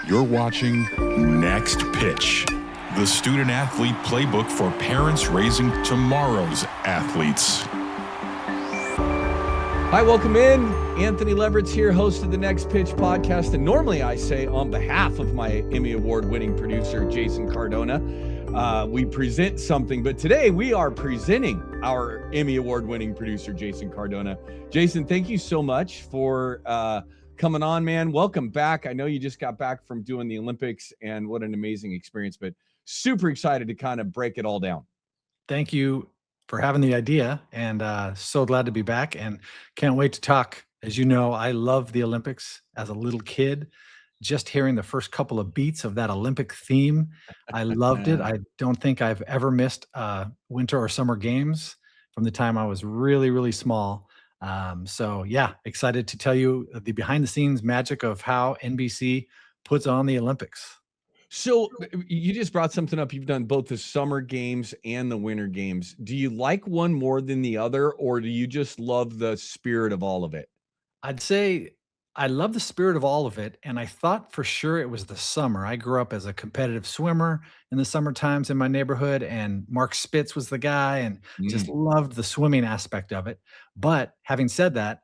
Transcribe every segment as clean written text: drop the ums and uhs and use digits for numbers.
You're watching Next Pitch, the student athlete playbook for parents raising tomorrow's athletes. Hi, welcome in. Anthony Leverett's here, host of the Next Pitch podcast. And normally I say on behalf of my Emmy Award-winning producer, Jason Cardona, we present something, but today we are presenting our Emmy Award-winning producer, Jason Cardona. Jason, thank you so much for coming on, man. Welcome back. I know you just got back from doing the Olympics, and what an amazing experience, but super excited to kind of break it all down. Thank you for having the idea, and so glad to be back and can't wait to talk. As you know, I love the Olympics as a little kid. Just hearing the first couple of beats of that Olympic theme, I loved it. I don't think I've ever missed winter or summer games from the time I was really, really small. So yeah, excited to tell you the behind the scenes magic of how NBC puts on the Olympics. So you just brought something up. You've done both the summer games and the winter games. Do you like one more than the other, or do you just love the spirit of all of it? I'd say I love the spirit of all of it, and I thought for sure it was the summer. I grew up as a competitive swimmer in the summer times in my neighborhood, and Mark Spitz was the guy, and just loved the swimming aspect of it. But having said that,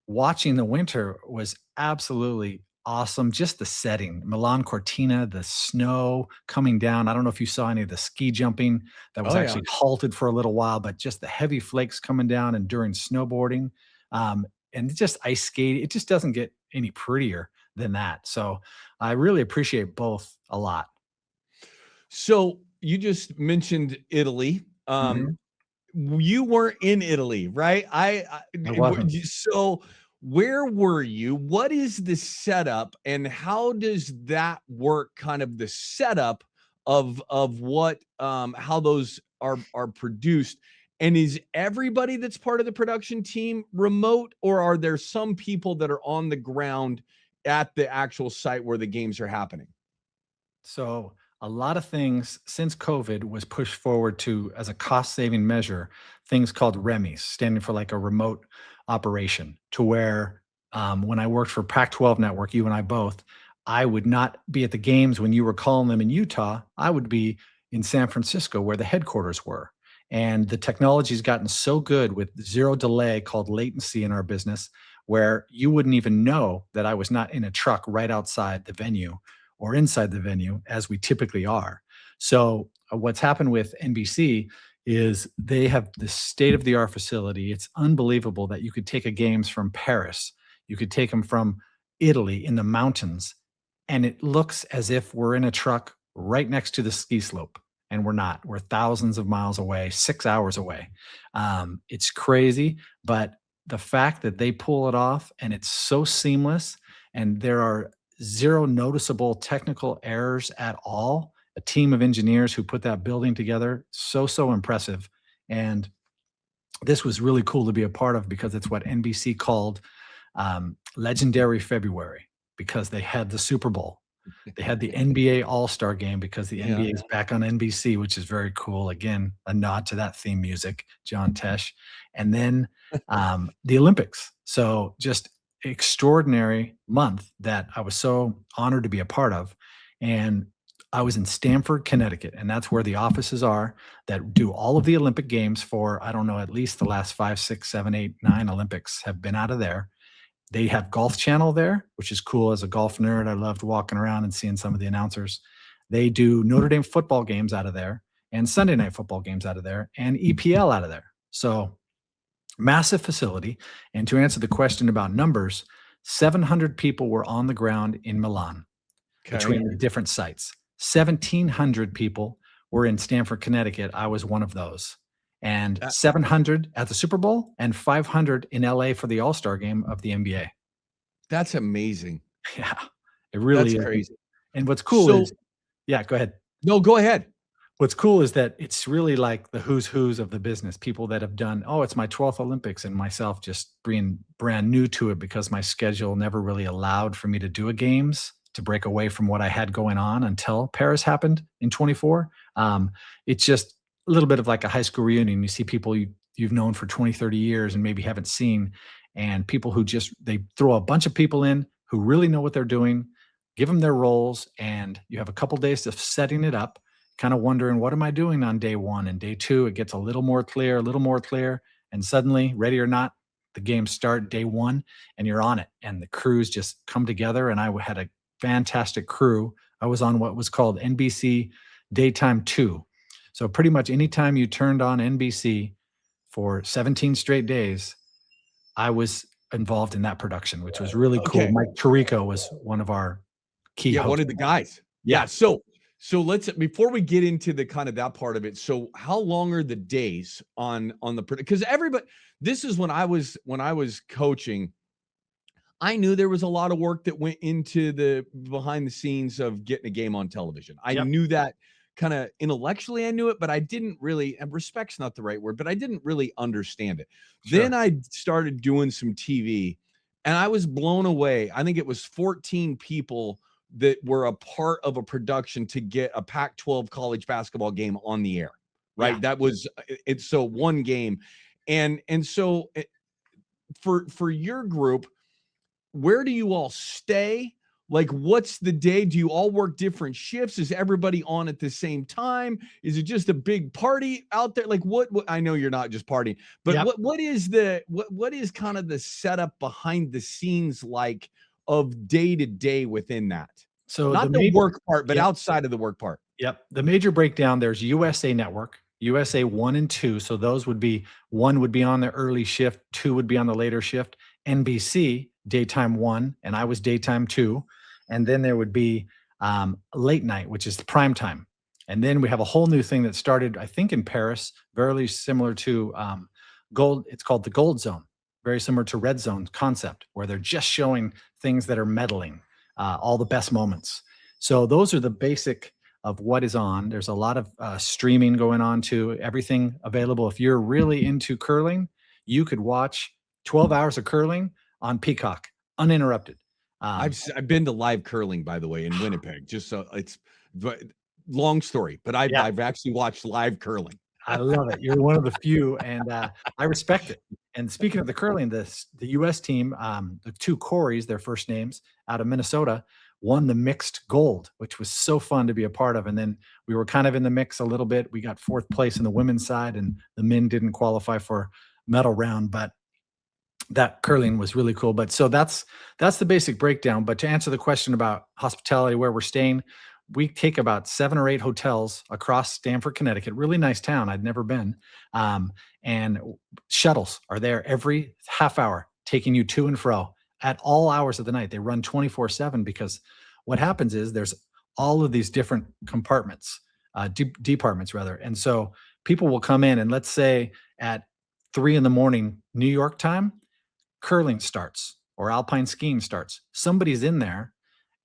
watching the winter was absolutely awesome. Just the setting, Milan Cortina, the snow coming down. I don't know if you saw any of the ski jumping that was Oh, yeah. actually halted for a little while, but just the heavy flakes coming down and during snowboarding. And just ice skate, it just doesn't get any prettier than that. So I really appreciate both a lot. So you just mentioned Italy. Mhm. You weren't in Italy, right? I wasn't. So where were you? What is the setup, and how does that work? Kind of the setup of what how those are produced. And is everybody that's part of the production team remote, or are there some people that are on the ground at the actual site where the games are happening? So a lot of things since COVID was pushed forward to as a cost saving measure, things called REMIs, standing for like a remote operation, to where when I worked for Pac-12 Network, you and I both, I would not be at the games when you were calling them in Utah. I would be in San Francisco where the headquarters were. And the technology's gotten so good with zero delay, called latency in our business, where you wouldn't even know that I was not in a truck right outside the venue or inside the venue as we typically are. So what's happened with NBC is they have the state of the art facility. It's unbelievable that you could take a games from Paris, you could take them from Italy in the mountains, and it looks as if we're in a truck right next to the ski slope. And we're not. We're thousands of miles away, 6 hours away. It's crazy, but the fact that they pull it off and it's so seamless, and there are zero noticeable technical errors at all. A team of engineers who put that building together, so impressive. And this was really cool to be a part of, because it's what NBC called legendary February, because they had the Super Bowl. They had the NBA All-Star game because the NBA is back on NBC, which is very cool. Again, a nod to that theme music, John Tesh. And then the Olympics. So just extraordinary month that I was so honored to be a part of. And I was in Stamford, Connecticut, and that's where the offices are that do all of the Olympic games for, I don't know, at least the last 5, 6, 7, 8, 9 Olympics have been out of there. They have Golf Channel there, which is cool. As a golf nerd, I loved walking around and seeing some of the announcers. They do Notre Dame football games out of there, and Sunday night football games out of there, and EPL out of there. So massive facility. And to answer the question about numbers, 700 people were on the ground in Milan between the different sites. 1,700 people were in Stamford, Connecticut. I was one of those. And 700 at the Super Bowl and 500 in LA for the All-Star game of the NBA. That's amazing. Yeah, it really That's is. crazy. And what's cool is, yeah, go ahead. No, go ahead. What's cool is that it's really like the who's who's of the business, people that have done, oh, it's my 12th Olympics, and myself just being brand new to it because my schedule never really allowed for me to do a games, to break away from what I had going on until Paris happened in 24. It's just a little bit of like a high school reunion. You see people you've known for 20, 30 years and maybe haven't seen, and people who just, they throw a bunch of people in who really know what they're doing, give them their roles, and you have a couple days of setting it up, kind of wondering, what am I doing on day one? And day two, it gets a little more clear, a little more clear. And suddenly, ready or not, the games start day one and you're on it. And the crews just come together. And I had a fantastic crew. I was on what was called NBC Daytime 2. So pretty much anytime you turned on NBC for 17 straight days, I was involved in that production, which was really cool. Okay. Mike Tirico was one of our key Yeah, hosts. one of the guys. Yeah. So let's, before we get into the kind of that part of it. So how long are the days on the, because everybody, this is when I was coaching, I knew there was a lot of work that went into the behind the scenes of getting a game on television. I Yep. knew that kind of intellectually, I knew it, but I didn't really, and respect's not the right word, but I didn't really understand it. Sure. Then I started doing some TV and I was blown away. I think it was 14 people that were a part of a production to get a Pac-12 college basketball game on the air, right? Yeah. That was it's so one game. And so for your group, where do you all stay? Like, what's the day? Do you all work different shifts? Is everybody on at the same time? Is it just a big party out there? Like, what I know you're not just partying, but Yep. what is what is kind of the setup behind the scenes like of day to day within that? So Not the work part, but Yep. outside of the work part. Yep. The major breakdown, there's USA Network, USA 1 and 2. So those would be, 1 would be on the early shift, 2 would be on the later shift. NBC, daytime 1, and I was daytime 2. And then there would be late night, which is the prime time. And then we have a whole new thing that started, I think, in Paris, very similar to Gold. It's called the Gold Zone, very similar to Red Zone concept, where they're just showing things that are meddling, all the best moments. So those are the basic of what is on. There's a lot of streaming going on too, everything available. If you're really into curling, you could watch 12 hours of curling on Peacock, uninterrupted. I've been to live curling, by the way, in Winnipeg, just so it's long story, but I've actually watched live curling. I love it. You're one of the few, and I respect it. And speaking of the curling, the U.S. team, the two Corys, their first names, out of Minnesota, won the mixed gold, which was so fun to be a part of. And then we were kind of in the mix a little bit. We got 4th place in the women's side, and the men didn't qualify for medal round, but that curling was really cool. But so that's the basic breakdown. But to answer the question about hospitality, where we're staying, we take about 7 or 8 hotels across Stamford, Connecticut. Really nice town. I'd never been. And shuttles are there every half hour, taking you to and fro at all hours of the night. They run 24/7 because what happens is there's all of these different compartments, departments rather. And so people will come in, and let's say at 3 a.m. New York time, curling starts or alpine skiing starts. Somebody's in there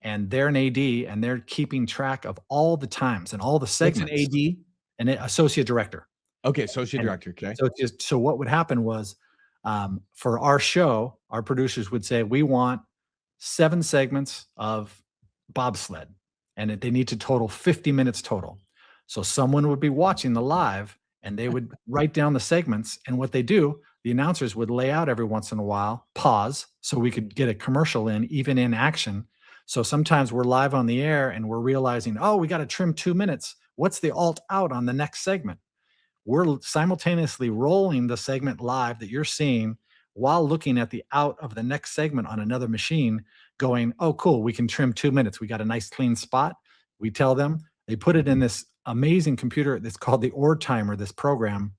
and they're an AD and they're keeping track of all the times and all the segments. What's an AD? An associate director. Okay, associate director. Okay. So what would happen was, for our show, our producers would say, we want 7 segments of bobsled, and they need to total 50 minutes total. So someone would be watching the live, and they would write down the segments. And what they do, the announcers would lay out every once in a while, pause, so we could get a commercial in, even in action. So sometimes we're live on the air and we're realizing, oh, we got to trim 2 minutes. What's the alt out on the next segment? We're simultaneously rolling the segment live that you're seeing while looking at the out of the next segment on another machine, going, oh, cool, we can trim 2 minutes. We got a nice clean spot. We tell them, they put it in this amazing computer that's called the Ore Timer, this program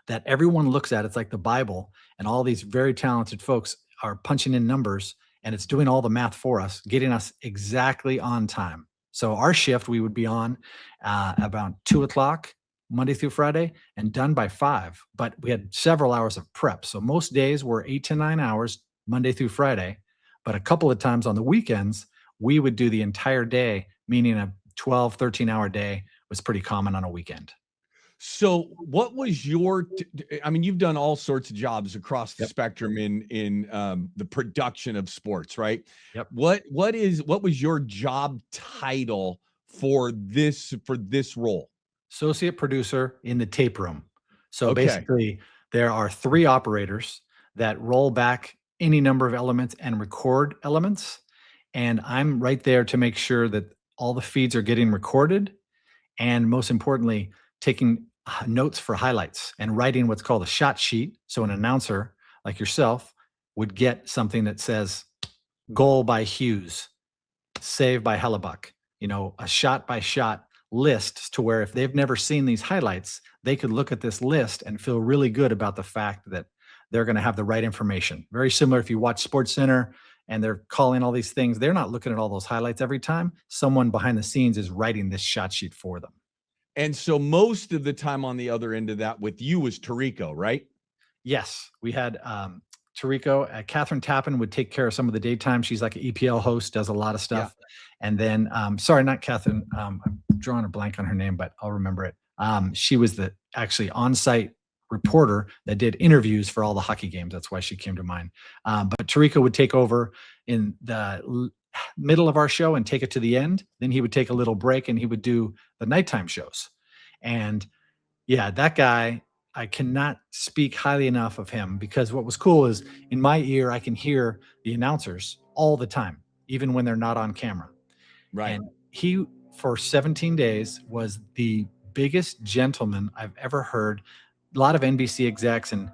that everyone looks at. It's like the Bible, and all these very talented folks are punching in numbers, and it's doing all the math for us, getting us exactly on time. So our shift, we would be on about 2 o'clock Monday through Friday and done by 5, but we had several hours of prep. So most days were 8 to 9 hours Monday through Friday, but a couple of times on the weekends, we would do the entire day, meaning a 12, 13-hour day was pretty common on a weekend. So what was your, I mean, you've done all sorts of jobs across the spectrum in the production of sports, right? Yep. What was your job title for this role? Associate producer in the tape room. So basically there are 3 operators that roll back any number of elements and record elements. And I'm right there to make sure that all the feeds are getting recorded, and most importantly, taking notes for highlights and writing what's called a shot sheet. So an announcer like yourself would get something that says goal by Hughes, save by Hellebuck, a shot by shot list, to where if they've never seen these highlights, they could look at this list and feel really good about the fact that they're going to have the right information. Very similar if you watch Sports Center and they're calling all these things, they're not looking at all those highlights every time. Someone behind the scenes is writing this shot sheet for them. And so most of the time on the other end of that with you was Tarico, right? Yes, we had Tarico. Catherine Tappan would take care of some of the daytime. She's like an EPL host, does a lot of stuff. And then, sorry, not Catherine. I'm drawing a blank on her name, but I'll remember it. She was the actually on-site reporter that did interviews for all the hockey games. That's why she came to mind. But Tarico would take over in the middle of our show and take it to the end. Then he would take a little break and he would do the nighttime shows. And yeah, that guy, I cannot speak highly enough of him, because what was cool is in my ear, I can hear the announcers all the time, even when they're not on camera. Right. And he, for 17 days, was the biggest gentleman I've ever heard. A lot of NBC execs and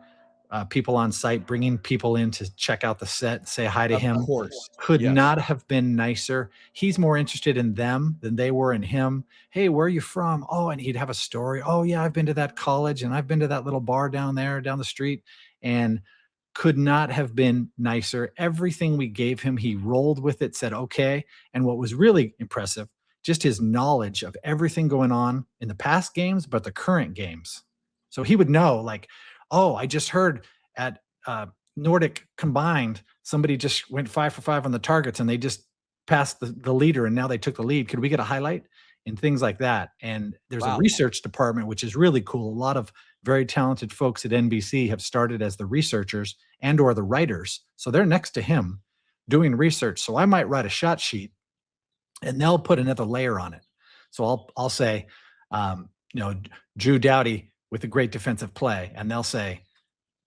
people on site bringing people in to check out the set, say hi to him. Of course. Could Yes. not have been nicer. He's more interested in them than they were in him. Hey, where are you from? Oh, and he'd have a story. Oh, yeah, I've been to that college and I've been to that little bar down there, down the street. And could not have been nicer. Everything we gave him, he rolled with it, said, okay. And what was really impressive, just his knowledge of everything going on in the past games, but the current games. So he would know, like, oh, I just heard at Nordic combined, somebody just went 5 for 5 on the targets and they just passed the leader and now they took the lead. Could we get a highlight? And things like that. And there's a research department, which is really cool. A lot of very talented folks at NBC have started as the researchers and or the writers. So they're next to him doing research. So I might write a shot sheet and they'll put another layer on it. So I'll say, Drew Doughty with a great defensive play, and they'll say,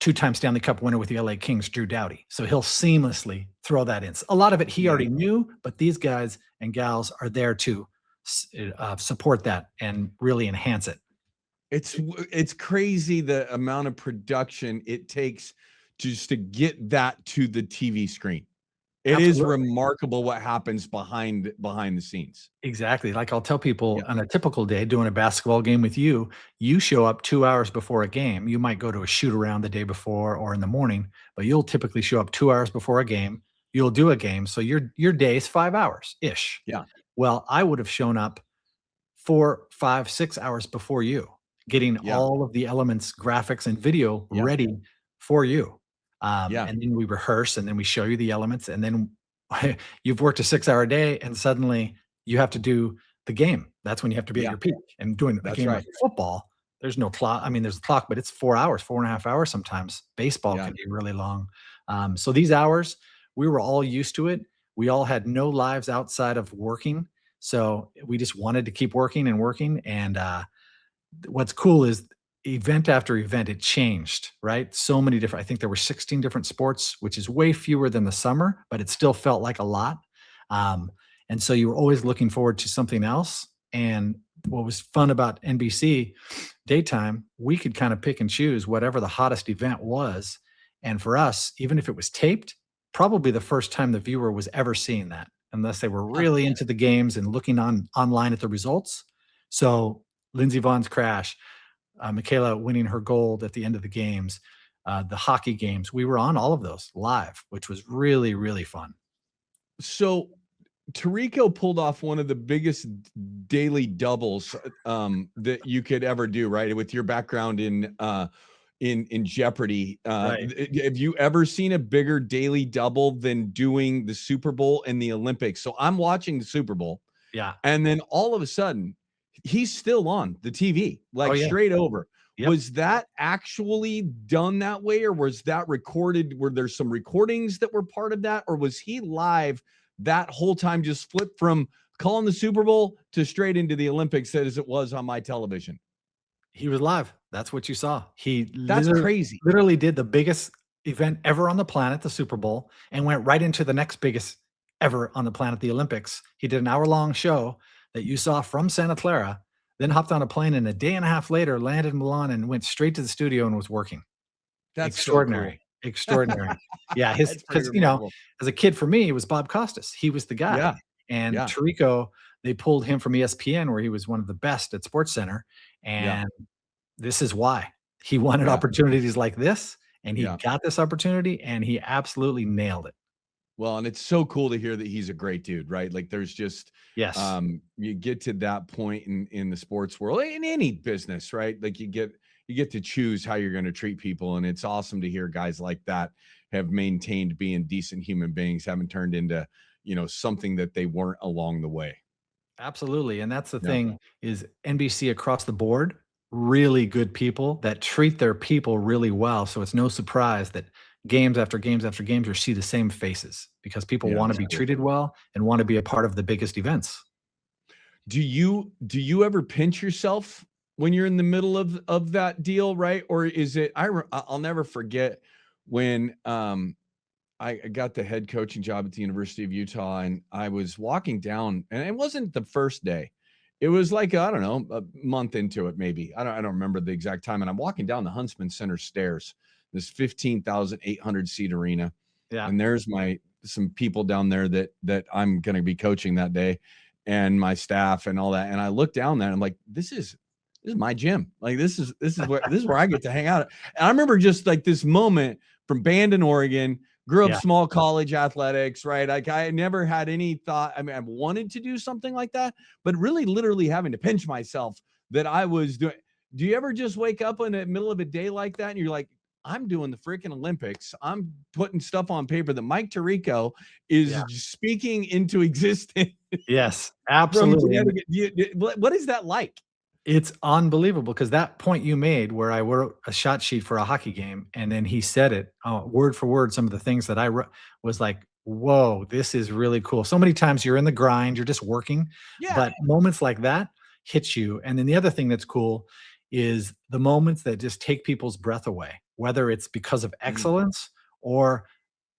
2-time Stanley Cup winner with the LA Kings, Drew Doughty. So he'll seamlessly throw that in. A lot of it he already knew, but these guys and gals are there to support that and really enhance it. It's crazy the amount of production it takes just to get that to the TV screen. It Absolutely. is remarkable what happens behind the scenes. Exactly. Like I'll tell people on a typical day doing a basketball game with you, you show up 2 hours before a game. You might go to a shoot around the day before or in the morning, but you'll typically show up 2 hours before a game. You'll do a game. So your day is 5 hours ish. Yeah. Well, I would have shown up 4, 5, 6 hours before you, getting all of the elements, graphics, and video ready for you. And then we rehearse and then we show you the elements, and then you've worked a 6-hour day and suddenly you have to do the game. That's when you have to be at your peak. And doing a game of football, there's no clock. I mean, there's a clock, but it's 4 hours, 4.5 hours sometimes. Baseball can be really long. So these hours, we were all used to it. We all had no lives outside of working. So we just wanted to keep working and working. And what's cool is event after event, it changed, right? So many different, I think there were 16 different sports, which is way fewer than the summer, but it still felt like a lot. And so you were always looking forward to something else. And what was fun about NBC daytime, we could kind of pick and choose whatever the hottest event was. And for us, even if it was taped, probably the first time the viewer was ever seeing that, unless they were really into the games and looking online at the results. So Lindsey Vohn's crash, Michaela winning her gold at the end of the games, the hockey games, we were on all of those live, which was really, really fun. So Tarico pulled off one of the biggest daily doubles that you could ever do, right? With your background in Jeopardy. Have you ever seen a bigger daily double than doing the Super Bowl and the Olympics? So I'm watching the Super Bowl. Yeah. And then all of a sudden, he's still on the TV, straight over. Yep. Was that actually done that way, or was that recorded? Were there some recordings that were part of that, or was he live that whole time, just flipped from calling the Super Bowl to straight into the Olympics as it was on my television? He was live. That's what you saw. That's crazy. Literally did the biggest event ever on the planet, the Super Bowl, and went right into the next biggest ever on the planet, the Olympics. He did an hour-long show that you saw from Santa Clara, then hopped on a plane, and a day and a half later landed in Milan and went straight to the studio and was working. That's so cool. Extraordinary, extraordinary. Yeah, his That's pretty because, you know, remarkable. as a kid for me, it was Bob Costas. He was the guy. Yeah, And yeah, Tirico, they pulled him from ESPN, where he was one of the best at SportsCenter, yeah, and this is why. He wanted yeah, opportunities like this, and he yeah. got this opportunity, and he absolutely nailed it. Well, and it's so cool to hear that he's a great dude, right? Like there's just Yes, you get to that point in the sports world, in any business, right? Like you get to choose how you're going to treat people. And it's awesome to hear guys like that have maintained being decent human beings, haven't turned into, something that they weren't along the way. absolutely, and that's the Yeah. thing is NBC across the board, really good people that treat their people really well, so it's no surprise that games after games after games, you see the same faces because people Yeah. wanna It's be cool. treated well and wanna be a part of the biggest events. Do you ever pinch yourself when you're in the middle of that deal, right? Or is it I'll never forget when I got the head coaching job at the University of Utah, and I was walking down, and it wasn't the first day. It was like, I don't know, a month into it, maybe. I don't remember the exact time. And I'm walking down the Huntsman Center stairs, this 15,800 seat arena. Yeah, And there's some people down there that I'm going to be coaching that day, and my staff and all that. And I look down there and I'm like, this is my gym. Like this is where I get to hang out. And I remember just like this moment from Bandon, Oregon. Grew up yeah, small college athletics, right? Like I never had any thought. I mean, I wanted to do something like that, but really literally having to pinch myself that I was doing. Do you ever just wake up in the middle of a day like that and you're like, I'm doing the freaking Olympics. I'm putting stuff on paper that Mike Tirico is yeah. speaking into existence Yes, from absolutely, and Connecticut. What is that like? it's unbelievable because that point you made where I wrote a shot sheet for a hockey game, and then he said it, word for word, some of the things that I wrote was like, "Whoa, this is really cool." So many times you're in the grind, you're just working, Yeah. but moments like that hit you, and then the other thing that's cool is the moments that just take people's breath away, whether it's because of Mm, excellence or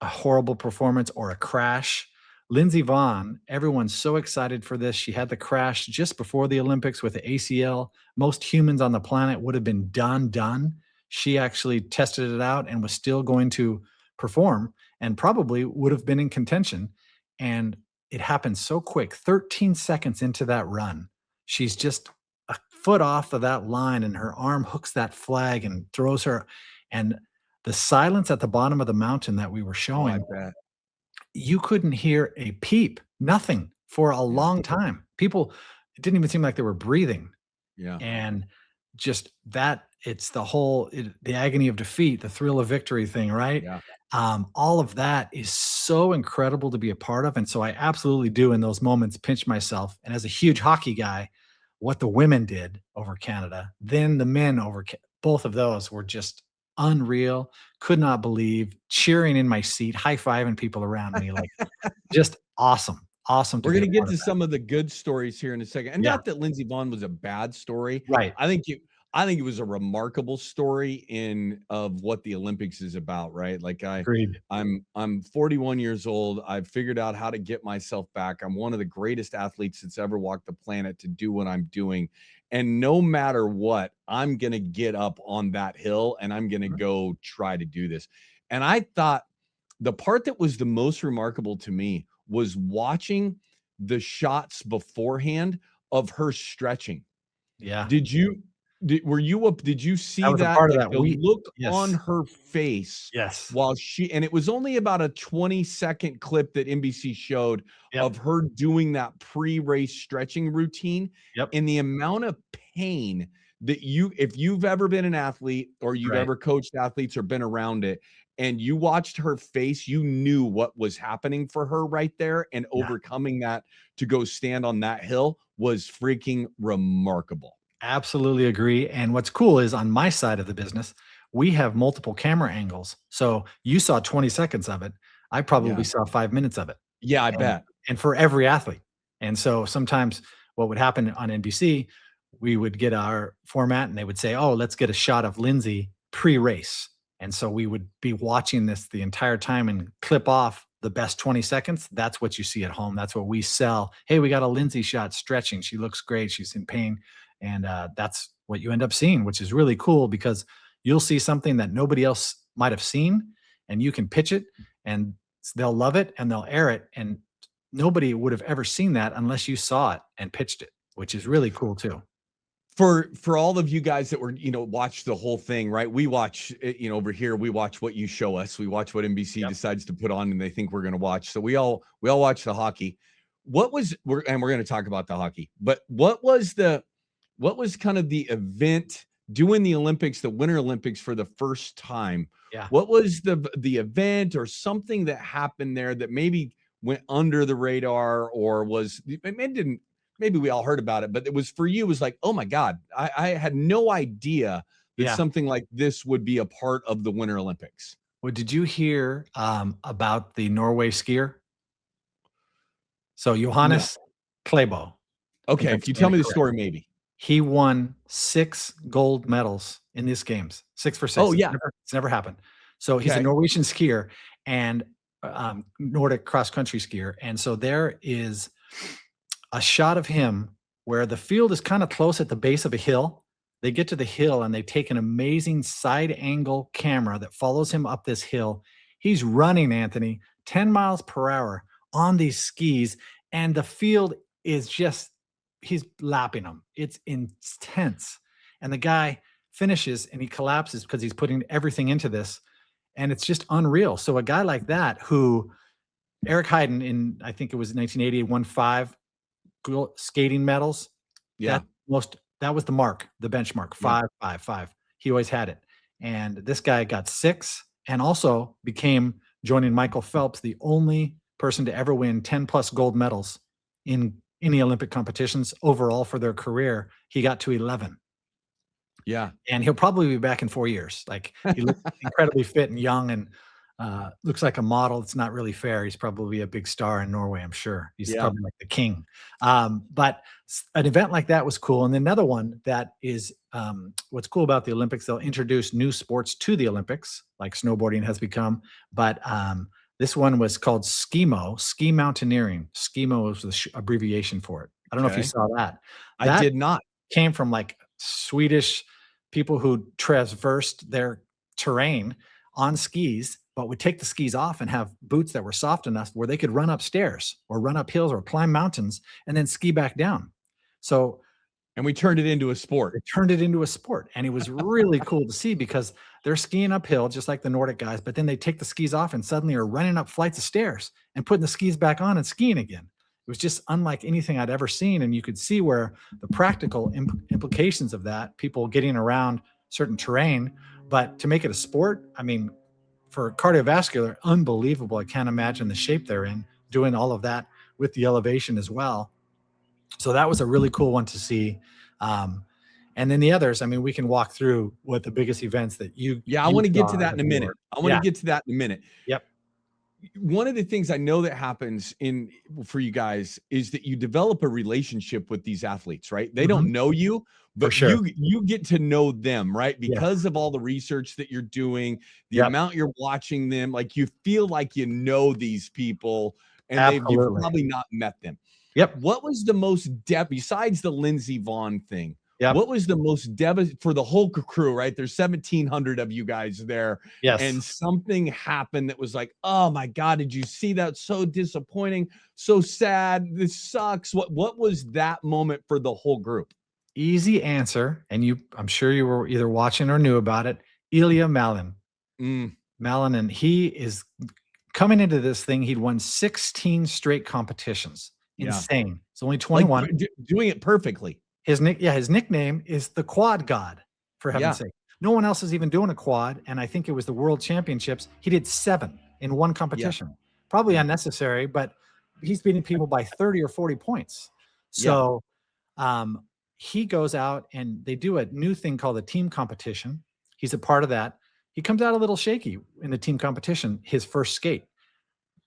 a horrible performance or a crash. Lindsey Vonn, everyone's so excited for this. She had the crash just before the Olympics with the ACL. Most humans on the planet would have been done. She actually tested it out and was still going to perform and probably would have been in contention. And it happened so quick, 13 seconds into that run. She's just a foot off of that line and her arm hooks that flag and throws her. And the silence at the bottom of the mountain that we were oh, I showing, bet. you couldn't hear a peep, nothing for a Yeah. long time. People, it didn't even seem like they were breathing. Yeah. And just that, it's the agony of defeat, the thrill of victory thing, right? Yeah. All of that is so incredible to be a part of. And so I absolutely do in those moments pinch myself. And as a huge hockey guy, what the women did over Canada, then the men over both of those were just unreal. Could not believe, cheering in my seat, high fiving people around me, like just awesome. Awesome to We're be a gonna get part of to that. some of the good stories here in a second, and Yeah, not that Lindsey Vonn was a bad story. right. I think you I think it was a remarkable story in of what the Olympics is about, right? Like Agreed. I'm 41 years old. I've figured out how to get myself back. I'm one of the greatest athletes that's ever walked the planet to do what I'm doing. And no matter what, I'm gonna get up on that hill and I'm gonna Mhm. go try to do this. And I thought the part that was the most remarkable to me was watching the shots beforehand of her stretching. Yeah. Did you were you up did you I see was a that? part of Like that. the We look on Yes. her face Yes. while she and it was only about a 20-second clip that NBC showed Yep. of her doing that pre-race stretching routine, Yep. and the amount of pain that if you've ever been an athlete or you've Right. ever coached athletes or been around it and you watched her face, you knew what was happening for her right there, and Yeah. overcoming that to go stand on that hill was freaking remarkable. Absolutely agree. And what's cool is on my side of the business, we have multiple camera angles. So you saw 20 seconds of it. I Yeah. probably saw 5 minutes of it. Yeah, I And bet. and for every athlete. And so sometimes what would happen on NBC, we would get our format and they would say, "Oh, let's get a shot of Lindsay pre-race." And so we would be watching this the entire time and clip off the best 20 seconds, that's what you see at home. That's what we sell. Hey, we got a Lindsay shot stretching. She looks great. She's in pain. And that's what you end up seeing, which is really cool because you'll see something that nobody else might have seen and you can pitch it and they'll love it and they'll air it. And nobody would have ever seen that unless you saw it and pitched it, which is really cool too. For all of you guys that were, watch the whole thing, right? We watch, over here, we watch what you show us. We watch what NBC decides to put on and they think we're going to watch. So we all watch the hockey. We're going to talk about the hockey, but what was kind of the event doing the Olympics, the Winter Olympics for the first time? Yeah. What was the event or something that happened there that maybe went under the radar or maybe we all heard about it, but it was for you, it was like, oh my God, I had no idea that something like this would be a part of the Winter Olympics. Well, did you hear about the Norway skier? So Johannes Klæbo. Okay, if you tell me the story, maybe. He won 6 gold medals in these games. 6 for 6. Oh, yeah. It's never happened. So he's a Norwegian skier and Nordic cross-country skier. And so there is a shot of him where the field is kind of close at the base of a hill. They get to the hill and they take an amazing side angle camera that follows him up this hill. He's running, Anthony, 10 miles per hour on these skis. And the field is just, he's lapping them. It's intense. And the guy finishes and he collapses because he's putting everything into this. And it's just unreal. So a guy like that who Eric Heiden in, I think it was 1980, won 5 skating medals. Yeah. That was the mark, the benchmark, 5, 5, 5. He always had it. And this guy got 6 and also became, joining Michael Phelps, the only person to ever win 10 plus gold medals in any Olympic competitions overall for their career. He got to 11. Yeah. And he'll probably be back in 4 years. Like he looks incredibly fit and young and looks like a model. It's not really fair. He's probably a big star in Norway, I'm sure. He's probably like the king. But an event like that was cool. And another one that is what's cool about the Olympics, they'll introduce new sports to the Olympics, like snowboarding has become. But this one was called Skimo, ski mountaineering. Skimo was the abbreviation for it. I don't know if you saw that. I did not. Came from like Swedish people who traversed their terrain on skis, but would take the skis off and have boots that were soft enough where they could run upstairs or run up hills or climb mountains and then ski back down. So, and we turned it into a sport. It turned it into a sport. And it was really cool to see because they're skiing uphill, just like the Nordic guys, but then they take the skis off and suddenly are running up flights of stairs and putting the skis back on and skiing again. It was just unlike anything I'd ever seen. And you could see where the practical implications of that, people getting around certain terrain, but to make it a sport, I mean, for cardiovascular, unbelievable. I can't imagine the shape they're in, doing all of that with the elevation as well. So that was a really cool one to see. And then the others, I mean, we can walk through what the biggest events that you. Yeah, I want to get to that in a minute. Yep. One of the things I know that happens for you guys is that you develop a relationship with these athletes, right? They don't know you, but you get to know them, right? Because of all the research that you're doing, the amount you're watching them, like you feel like you know these people and you've probably not met them. Yep. What was the most besides the Lindsey Vonn thing? What was the most devastating for the whole crew, right? There's 1,700 of you guys there. Yes. And something happened that was like, oh my God, did you see that? So disappointing, so sad. This sucks. What was that moment for the whole group? Easy answer. And I'm sure you were either watching or knew about it. Ilya Milan. Milan, and he is coming into this thing. He'd won 16 straight competitions. Insane. It's only 21. Like, doing it perfectly. His nickname is the Quad God, for heaven's sake. No one else is even doing a quad, and I think it was the World Championships. He did 7 in one competition. Probably unnecessary, but he's beating people by 30 or 40 points. So he goes out, and they do a new thing called a team competition. He's a part of that. He comes out a little shaky in the team competition, his first skate.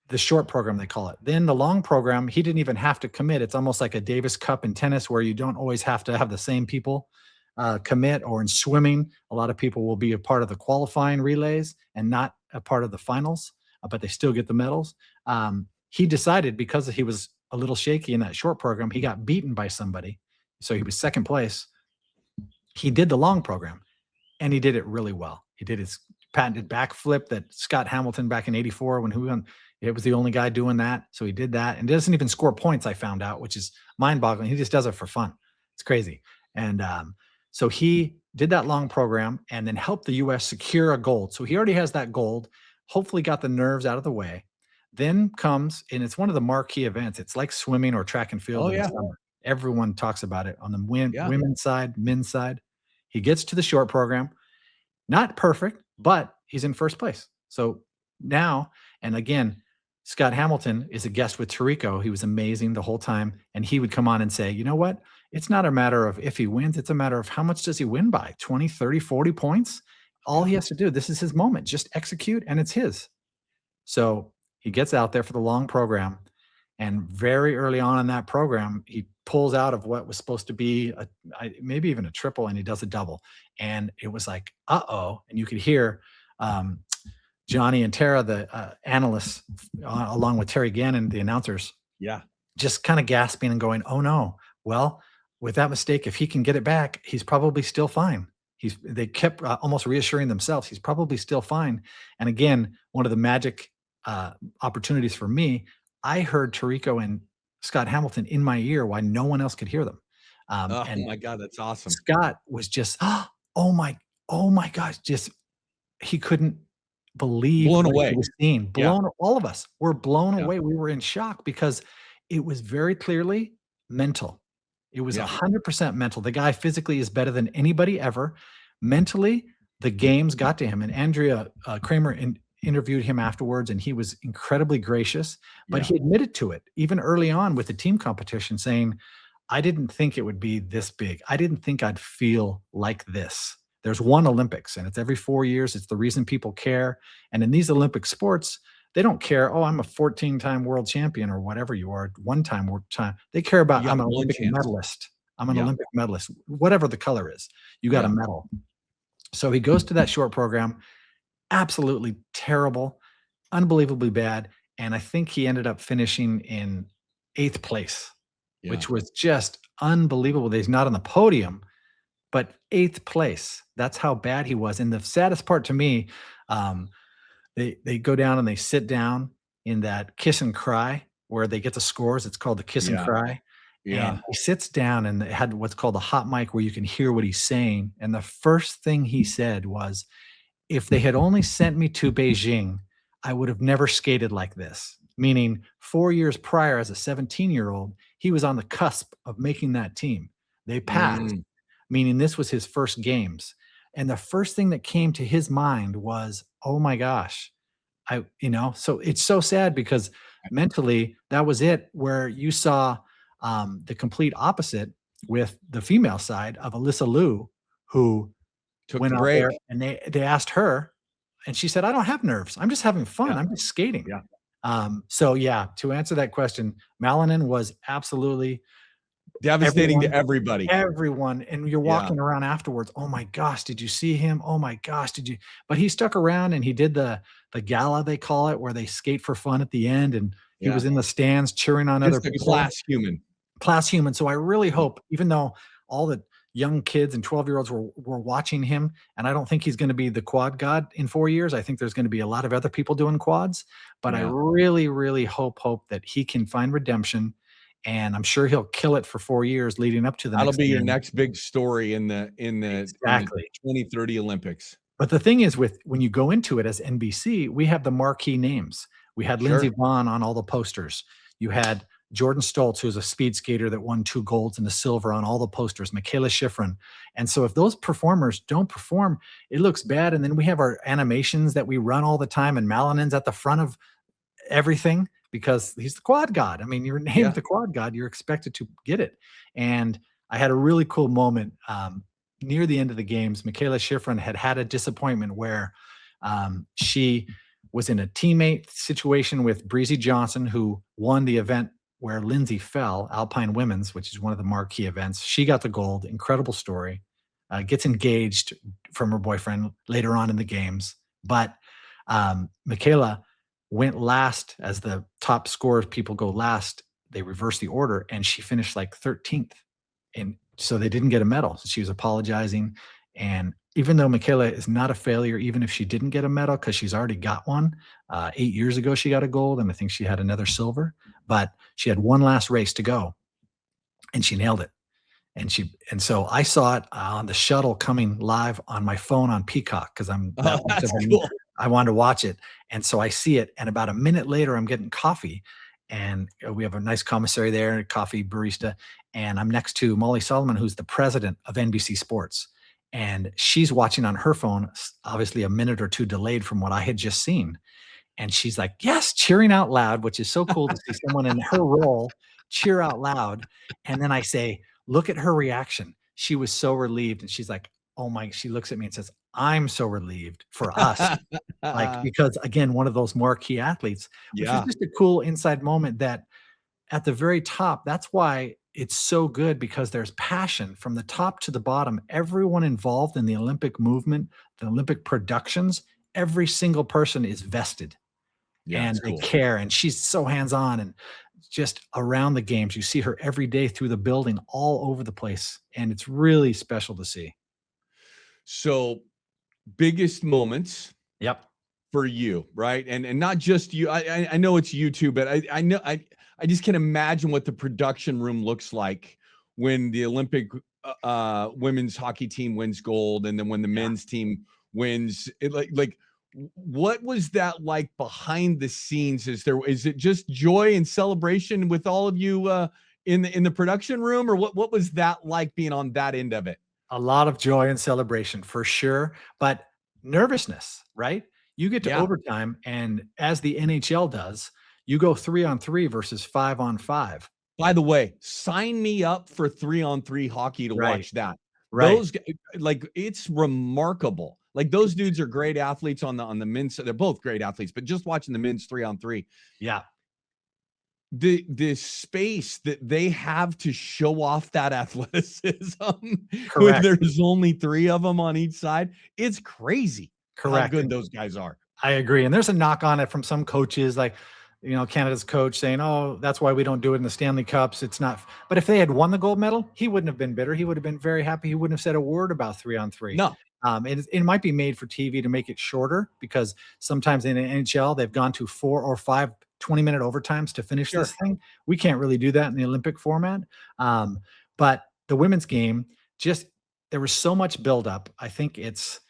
The short program, they call it. Then the long program, he didn't even have to commit. It's almost like a Davis Cup in tennis where you don't always have to have the same people commit, or in swimming, a lot of people will be a part of the qualifying relays and not a part of the finals, but they still get the medals. He decided, because he was a little shaky in that short program, he got beaten by somebody. So he was second place. He did the long program, and he did it really well. He did his patented backflip that Scott Hamilton back in '84 when he won. It was the only guy doing that. So he did that and doesn't even score points, I found out, which is mind boggling. He just does it for fun. It's crazy. And so he did that long program and then helped the US secure a gold. So he already has that gold, hopefully got the nerves out of the way. Then comes, and it's one of the marquee events. It's like swimming or track and field Oh, in the yeah. summer. Everyone talks about it on the Yeah. women's side, men's side. He gets to the short program, not perfect, but he's in first place. So now, and again, Scott Hamilton is a guest with Tirico. He was amazing the whole time. And he would come on and say, you know what? It's not a matter of if he wins. It's a matter of how much does he win by? 20, 30, 40 points? All he has to do, this is his moment. Just execute and it's his. So he gets out there for the long program. And very early on in that program, he pulls out of what was supposed to be maybe even a triple, and he does a double. And it was like, uh-oh. And you could hear Johnny and Tara, the analysts, along with Terry Gannon, the announcers, Yeah. just kind of gasping and going, oh no, well, with that mistake, if he can get it back, he's probably still fine. They kept almost reassuring themselves, he's probably still fine. And again, one of the magic opportunities for me, I heard Tirico and Scott Hamilton in my ear while no one else could hear them. Oh And my God, that's awesome. Scott was just, oh my gosh, just he couldn't believe Blown what away. he was seeing. All of us were blown Yeah. away. We were in shock because it was very clearly mental. It was 100% mental. The guy physically is better than anybody ever. Mentally, the games got to him. And Andrea Kramer interviewed him afterwards, and he was incredibly gracious. But Yeah. he admitted to it even early on with the team competition, saying, I didn't think it would be this big. I didn't think I'd feel like this. There's one Olympics, and it's every 4 years. It's the reason people care. And in these Olympic sports, they don't care, oh, I'm a 14-time world champion or whatever you are, one-time world time. They care about, You got I'm an one Olympic chance. medalist. I'm an Yeah. Olympic medalist. Whatever the color is, you got a Yeah. medal. So he goes to that short program, absolutely terrible, unbelievably bad. And I think he ended up finishing in 8th place, which was just unbelievable that he's not on the podium, but 8th place. That's how bad he was. And the saddest part to me, they go down and they sit down in that kiss and cry where they get the scores. It's called the kiss and Yeah. cry. Yeah. And he sits down, and they had what's called a hot mic where you can hear what he's saying. And the first thing he said was, if they had only sent me to Beijing, I would have never skated like this. Meaning 4 years prior, as a 17-year-old, he was on the cusp of making that team. They passed, meaning this was his first games. And the first thing that came to his mind was, oh my gosh, so it's so sad because mentally that was it, where you saw the complete opposite with the female side of Alyssa Liu, who Took went the out break. there and they asked her, and she said, I don't have nerves. I'm just having fun. Yeah. I'm just skating. Yeah. So yeah, to answer that question, Malanen was absolutely Devastating to everybody. everyone. And you're walking around afterwards. Oh my gosh, did you see him? Oh my gosh, did you? But he stuck around and he did the gala, they call it, where they skate for fun at the end. And he was in the stands cheering on other Just a people. class human. So I really hope, even though all the young kids and 12-year-olds were watching him, and I don't think he's going to be the quad god in 4 years. I think there's going to be a lot of other people doing quads, but I really, really hope that he can find redemption, and I'm sure he'll kill it for 4 years leading up to the That'll next be your game. next big story in the Exactly. 2030 Olympics. But the thing is, when you go into it as NBC, we have the marquee names. We had Lindsey Vonn on all the posters. You had Jordan Stoltz, who's a speed skater that won 2 golds and a silver on all the posters, Michaela Schifrin. And so if those performers don't perform, it looks bad. And then we have our animations that we run all the time, and Malinen's at the front of everything because he's the quad god. I mean, you're named the quad god, you're expected to get it. And I had a really cool moment near the end of the games. Michaela Schifrin had a disappointment where she was in a teammate situation with Breezy Johnson, who won the event where Lindsay fell, Alpine Women's, which is one of the marquee events. She got the gold. Incredible story. Gets engaged from her boyfriend later on in the games. But Michaela went last as the top scorers people go last. They reversed the order and she finished like 13th. And so they didn't get a medal. She was apologizing. And even though Michaela is not a failure, even if she didn't get a medal, because she's already got one, 8 years ago, she got a gold, and I think she had another silver, but she had one last race to go and she nailed it. And so I saw it on the shuttle coming live on my phone on Peacock because I'm that Oh, much that's of a cool. I wanted to watch it. And so I see it, and about a minute later, I'm getting coffee, and we have a nice commissary there, a coffee barista, and I'm next to Molly Solomon, who's the president of NBC Sports, and she's watching on her phone, obviously a minute or two delayed from what I had just seen. And she's like, yes, cheering out loud, which is so cool to see someone in her role cheer out loud. And then I say, look at her reaction. She was so relieved. And she's like, oh my, she looks at me and says, I'm so relieved for us. Like, because again, one of those marquee athletes, which was Yeah. just a cool inside moment that at the very top, that's why it's so good, because there's passion from the top to the bottom. Everyone involved in the Olympic movement, the Olympic productions, every single person is vested Yeah, and it's they cool. care. And she's so hands-on and just around the games. You see her every day through the building, all over the place. And it's really special to see. So, biggest moments Yep. for you, right? And not just you. I know it's you too, but I know I just can imagine what the production room looks like when the Olympic women's hockey team wins gold, and then when the Yeah. men's team wins. What was that like behind the scenes? Is it just joy and celebration with all of you in the production room, or what was that like being on that end of it? A lot of joy and celebration for sure, but nervousness, right? You get to Yeah. overtime, and as the NHL does, you go 3-on-3 versus 5-on-5. By the way, sign me up for 3-on-3 hockey to Right. watch that. Right. Like, it's remarkable. Like, those dudes are great athletes on the men's. They're both great athletes, but just watching the men's 3-on-3, Yeah. the space that they have to show off that athleticism when Correct. there's only 3 of them on each side, it's crazy how Correct. good those guys are. I agree. And there's a knock on it from some coaches, like, Canada's coach saying, "Oh, that's why we don't do it in the Stanley Cups. It's not." But if they had won the gold medal, he wouldn't have been bitter. He would have been very happy. He wouldn't have said a word about 3-on-3. No. It might be made for TV to make it shorter, because sometimes in the NHL they've gone to 4 or 5 20-minute overtimes to finish Sure. this thing. We can't really do that in the Olympic format. But the women's game, just there was so much buildup. I think it's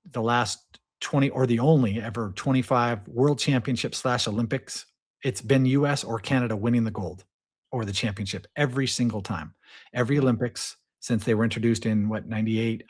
the last 20, or the only ever 25 world championship / Olympics. It's been US or Canada winning the gold or the championship every single time, every Olympics since they were introduced in 98.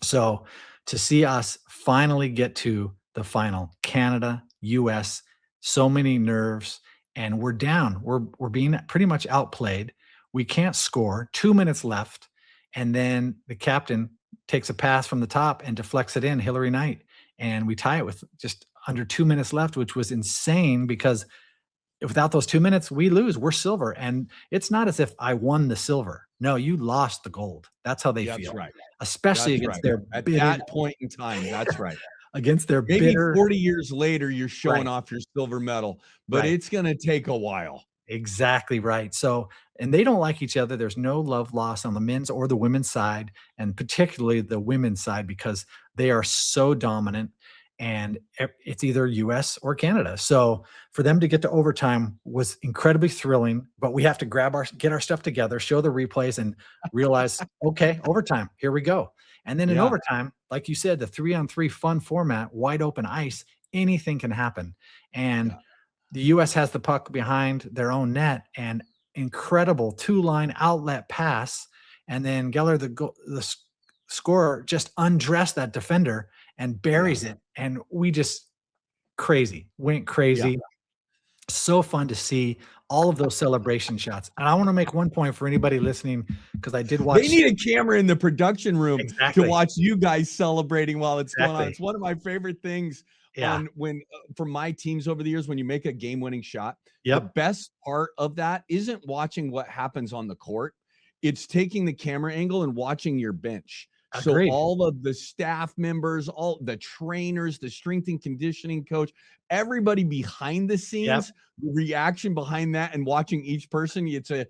So to see us finally get to the final, Canada, US, so many nerves, and we're down. We're being pretty much outplayed. We can't score. 2 minutes left, and then the captain takes a pass from the top and deflects it in, Hillary Knight, and we tie it with just under 2 minutes left, which was insane, because without those 2 minutes, we lose. We're silver, and it's not as if I won the silver. No, you lost the gold. That's how they That's feel, right. especially That's against right. their At bitter, that point in time, that's right. against their Maybe bitter. 40 years later, you're showing Right. off your silver medal, but Right. it's gonna take a while. Exactly right. So, and they don't like each other. There's no love lost on the men's or the women's side, and particularly the women's side, because they are so dominant, and it's either US or Canada. So for them to get to overtime was incredibly thrilling, but we have to get our stuff together, show the replays, and realize, okay, overtime, here we go. And then in Yeah. overtime, like you said, the 3-on-3 fun format, wide open ice, anything can happen. And Yeah. the US has the puck behind their own net, and incredible 2-line outlet pass. And then Geller, the scorer, just undressed that defender and buries it. And we just went crazy. So fun to see all of those celebration shots. And I want to make one point for anybody listening, because I did watch. They need a camera in the production room Exactly. to watch you guys celebrating while it's going on. Exactly. It's one of my favorite things Yeah. for my teams over the years, when you make a game-winning shot. The Yep. best part of that isn't watching what happens on the court. It's taking the camera angle and watching your bench. So Agreed. all of the staff members, all the trainers, the strength and conditioning coach, everybody behind the Yep. scenes, the reaction behind that and watching each person, it's a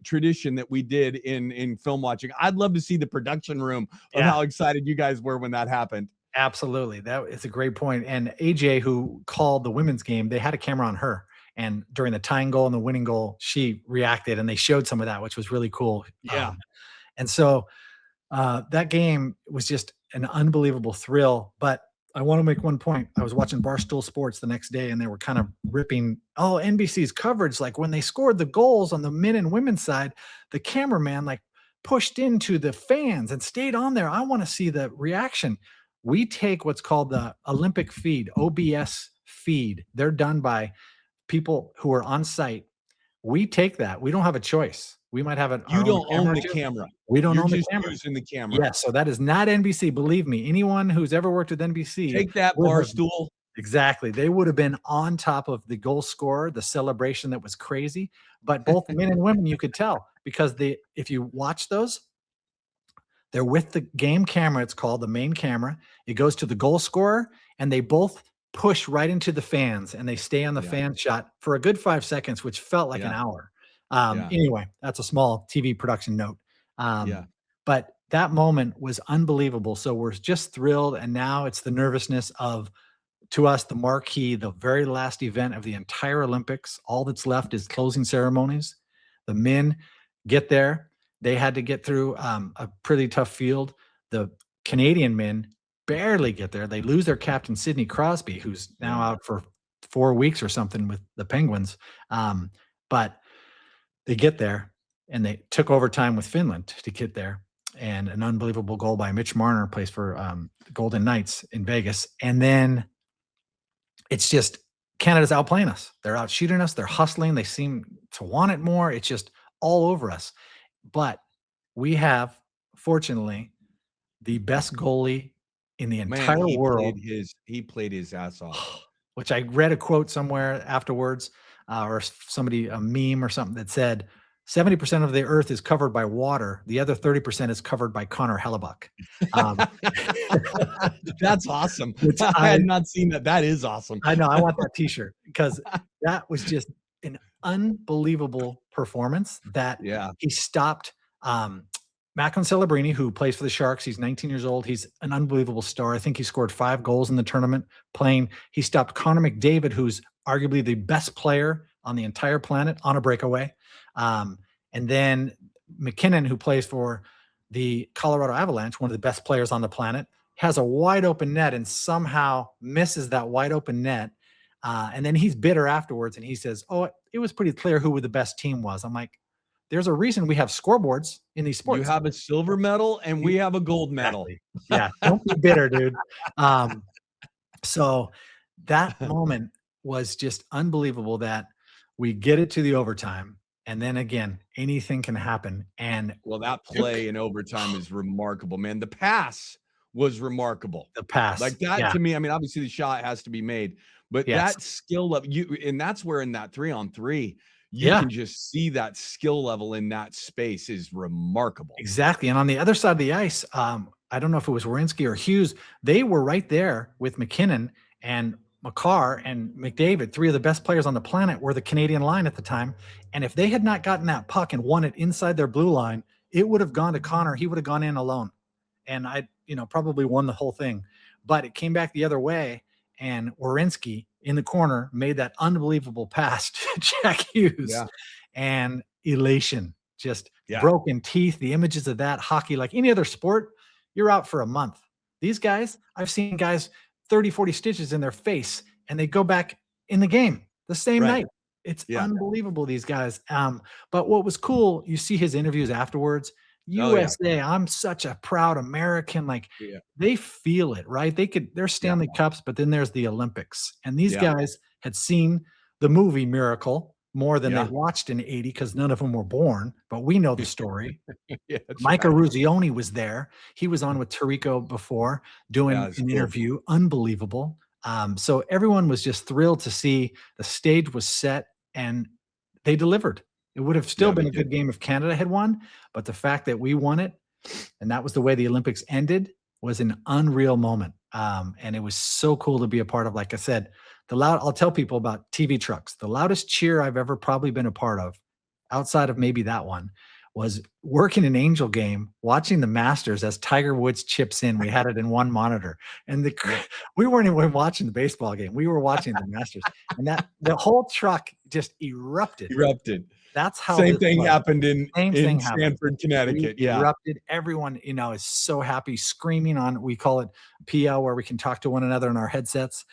tradition that we did in film watching. I'd love to see the production room of Yeah. how excited you guys were when that happened. Absolutely. That is a great point. And AJ, who called the women's game, they had a camera on her. And during the tying goal and the winning goal, she reacted and they showed some of that, which was really cool. Yeah. And so that game was just an unbelievable thrill. But I want to make one point. I was watching Barstool Sports the next day and they were kind of ripping, NBC's coverage. Like when they scored the goals on the men and women's side, the cameraman like pushed into the fans and stayed on there. I want to see the reaction. We take what's called the Olympic feed, OBS feed. They're done by people who are on site. We take that. We don't have a choice. We might have You don't own the camera. We don't You're own the just camera. using the camera. Yeah, so that is not NBC. Believe me, anyone who's ever worked with NBC, Take that, would have- Barstool. exactly. They would have been on top of the goal scorer, the celebration that was crazy. But both men and women, you could tell because if you watch those, they're with the game camera. It's called the main camera. It goes to the goal scorer, and they both push right into the fans, and they stay on the Yeah. fan shot for a good 5 seconds, which felt like an Yeah. hour. Yeah. Anyway, that's a small TV production note. Yeah. But that moment was unbelievable. So we're just thrilled, and now it's the nervousness of, to us, the marquee, the very last event of the entire Olympics. All that's left is closing ceremonies. The men get there. They had to get through a pretty tough field. The Canadian men barely get there. They lose their captain, Sidney Crosby, who's now out for 4 weeks or something with the Penguins. But they get there, and they took overtime with Finland to get there. And an unbelievable goal by Mitch Marner, plays for the Golden Knights in Vegas. And then it's just Canada's outplaying us. They're out shooting us. They're hustling. They seem to want it more. It's just all over us. But we have, fortunately, the best goalie in the entire world. He played his ass off. Which I read a quote somewhere afterwards, or somebody, a meme or something that said 70% of the earth is covered by water. The other 30% is covered by Connor Hellebuck. That's awesome. I had not seen that. That is awesome. I know. I want that t-shirt because that was just an unbelievable performance that he stopped Macklin Celebrini, who plays for the Sharks. He's 19 years old. He's an unbelievable star. I think he scored 5 goals in the tournament playing. He stopped Connor McDavid, who's arguably the best player on the entire planet, on a breakaway. And then McKinnon, who plays for the Colorado Avalanche, one of the best players on the planet, has a wide open net and somehow misses that wide open net. And then he's bitter afterwards, and he says, "Oh, it was pretty clear who the best team was." I'm like, there's a reason we have scoreboards in these sports. You have a silver medal and we have a gold medal. Exactly. Yeah. Don't be bitter, dude. So that moment was just unbelievable that we get it to the overtime. And then again, anything can happen. And well, that play in overtime is remarkable, man. The pass was remarkable. The pass. Like that to me, I mean, obviously the shot has to be made, but that skill of you, and that's where in that 3-on-3, you can just see that skill level in that space is remarkable. Exactly. And on the other side of the ice, I don't know if it was Werenski or Hughes, they were right there with McKinnon and Makar and McDavid. 3 of the best players on the planet were the Canadian line at the time. And if they had not gotten that puck and won it inside their blue line, it would have gone to Connor. He would have gone in alone. And I, probably won the whole thing. But it came back the other way. And Werenski in the corner made that unbelievable pass to Jack Hughes. And elation, just broken teeth. The images of that, hockey, like any other sport, you're out for a month. These guys, I've seen guys 30, 40 stitches in their face, and they go back in the game the same night. It's unbelievable, these guys. But what was cool, you see his interviews afterwards. USA, I'm such a proud American. Like they feel it, right? There's Stanley Cups, but then there's the Olympics. And these guys had seen the movie Miracle more than they watched in 80 because none of them were born, but we know the story. Micah Ruzioni was there. He was on with Tirico before doing an interview. Unbelievable. So everyone was just thrilled to see the stage was set and they delivered. It would have still been a good game if Canada had won, but the fact that we won it And that was the way the Olympics ended, was an unreal moment. And it was so cool to be a part of. Like I said, I'll tell people about TV trucks. The loudest cheer I've ever probably been a part of, outside of maybe that one, was working an Angel game, watching the Masters as Tiger Woods chips in. We had it in one monitor, and we weren't even watching the baseball game. We were watching the Masters, and that the whole truck just erupted. That's how same thing happened in Stamford, Connecticut. We erupted. Everyone, is so happy, screaming on, we call it PL, where we can talk to one another in our headsets,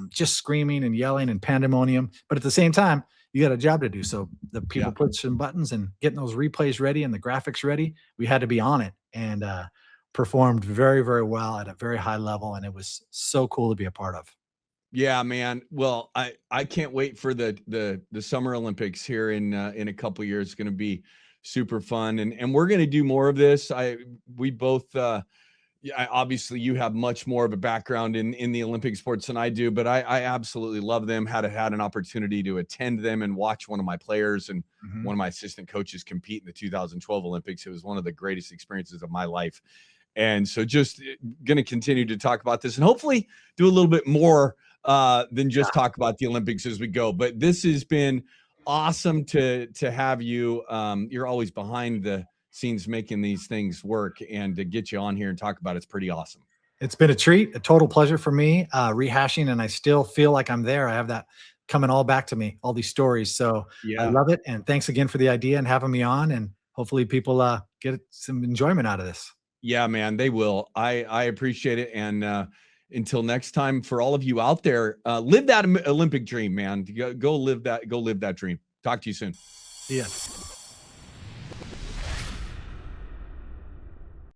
just screaming and yelling and pandemonium. But at the same time, you got a job to do. So the people pushing buttons and getting those replays ready and the graphics ready, we had to be on it, and performed very, very well at a very high level. And it was so cool to be a part of. Yeah, man. Well, I can't wait for the Summer Olympics here in a couple of years. It's going to be super fun, and we're going to do more of this. We both obviously you have much more of a background in the Olympic sports than I do, but I absolutely love them. Had an opportunity to attend them and watch one of my players and one of my assistant coaches compete in the 2012 Olympics. It was one of the greatest experiences of my life. And so just going to continue to talk about this and hopefully do a little bit more than just talk about the Olympics as we go. But this has been awesome to have you. You're always behind the scenes making these things work, and to get you on here and talk about it's pretty awesome. It's been a treat, a total pleasure for me, rehashing, and I still feel like I'm there. I have that coming all back to me, all these stories. So I love it. And thanks again for the idea and having me on, and hopefully people get some enjoyment out of this. Yeah, man, they will. I appreciate it. And until next time, for all of you out there, live that Olympic dream, man. Go live that dream. Talk to you soon. See ya.